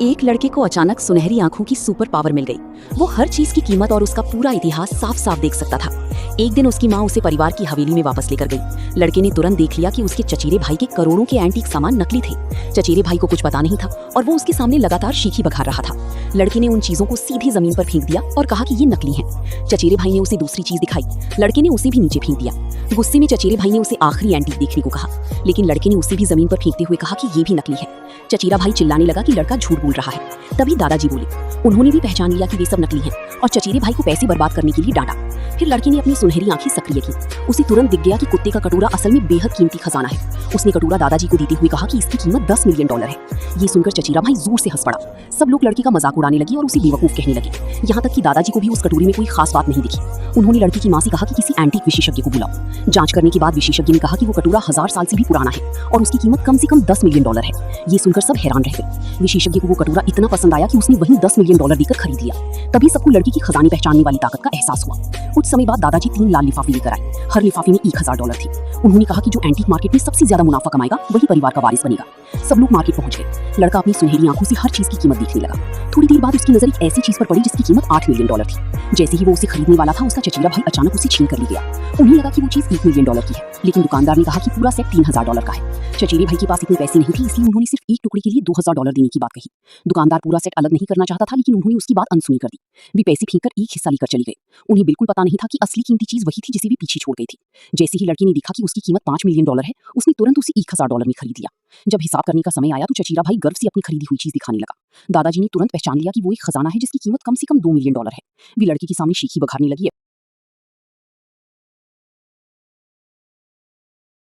एक लड़के को अचानक सुनहरी आंखों की सुपर पावर मिल गई। वो हर चीज की कीमत और उसका पूरा इतिहास साफ साफ देख सकता था। एक दिन उसकी माँ उसे परिवार की हवेली में वापस लेकर गई। लड़के ने तुरंत देख लिया कि उसके चचेरे भाई के करोड़ों के एंटीक सामान नकली थे। चचेरे भाई को कुछ पता नहीं था और वो उसके सामने लगातार शीखी बघार रहा था। लड़के ने उन चीजों को सीधे जमीन पर फेंक दिया और कहा कि ये नकली हैं। चचेरे भाई ने उसे दूसरी चीज दिखाई। लड़के ने उसे भी नीचे फेंक दिया। गुस्से में चचेरे भाई ने उसे आखिरी एंटीक देखने को कहा, लेकिन लड़के ने उसे भी जमीन पर फेंकते हुए कहा कि ये भी नकली है। चचेरा भाई चिल्लाने लगा कि लड़का झूठ बोल रहा है। तभी दादाजी बोले। उन्होंने भी पहचान लिया कि वे सब नकली हैं और चचेरे भाई को पैसे बर्बाद करने के लिए डांटा। फिर लड़के ने अपनी सुनहरी आंखें सक्रिय की। उसे तुरंत दिख गया कि कुत्ते का कटोरा असल में बेहद कीमती खजाना है। उसने कटोरा दादाजी को देते हुए कहा कि इसकी कीमत $10 मिलियन है। ये सुनकर चचेरा भाई जोर से हंस पड़ा। सब लोग लड़के का मजाक उड़ाने लगे और उसे बेवकूफ कहने लगे। यहाँ तक कि दादाजी को भी उस कटोरे में कोई खास बात नहीं दिखी। उन्होंने लड़की की माँ से कहा कि किसी एंटीक विशेषज्ञ को बुलाओ। जांच करने के बाद विशेषज्ञ ने कहा कि वो कटोरा 1000 साल से भी पुराना है और उसकी कीमत कम से कम $10 मिलियन है। ये सुनकर सब हैरान रह गए। विशेषज्ञ को वो कटोरा इतना पसंद आया कि उसने वहीं $10 मिलियन देकर खरीद लिया। तभी सबको लड़की की खजाने पहचानने वाली ताकत का एहसास हुआ। कुछ समय बाद दादाजी 3 लाल लिफाफे लेकर आए। हर लिफाफे में $1000 थे। उन्होंने कहा कि जो एंटीक मार्केट में सबसे ज्यादा मुनाफा कमाएगा वही परिवार का वारिस बनेगा। सब लोग मार्केट पहुंच गए। लड़का अपनी सुनहरी आंखों से हर चीज की कीमत देखने लगा। थोड़ी देर बाद उसकी नजर एक ऐसी चीज पर पड़ी जिसकी कीमत $8 मिलियन थी। जैसे ही वो उसे खरीदने वाला था, उसका चचेरा भाई अचानक उसे छीन कर ले गया। उन्हें लगा कि वो चीज $1 मिलियन की है, लेकिन दुकानदार ने कहा कि पूरा सेट $3000 का है। चचेरे भाई के पास इतने पैसे नहीं थे, इसलिए उन्होंने सिर्फ एक टुकड़े के लिए $2000 देने की बात कही। दुकानदार पूरा सेट अलग नहीं करना चाहता था, लेकिन उन्होंने उसकी बात अनसुनी कर दी। वे पैसे फेंककर एक हिस्सा लेकर चले गए। उन्हें बिल्कुल पता नहीं था कि असली कीमती चीज वही थी जिसे वे पीछे छोड़ गई थी। जैसे ही लड़के ने देखा कि उसकी कीमत $5 मिलियन है, उसने तुरंत उसे $1000 में खरीद लिया। जब हिसाब करने का समय आया तो चचेरा भाई गर्व से अपनी खरीदी हुई चीज दिखाने लगा। दादाजी ने तुरंत पहचान लिया कि वो एक खजाना है जिसकी कीमत कम से कम $2 मिलियन है। वे लड़के के सामने शीखी बघारने लगी।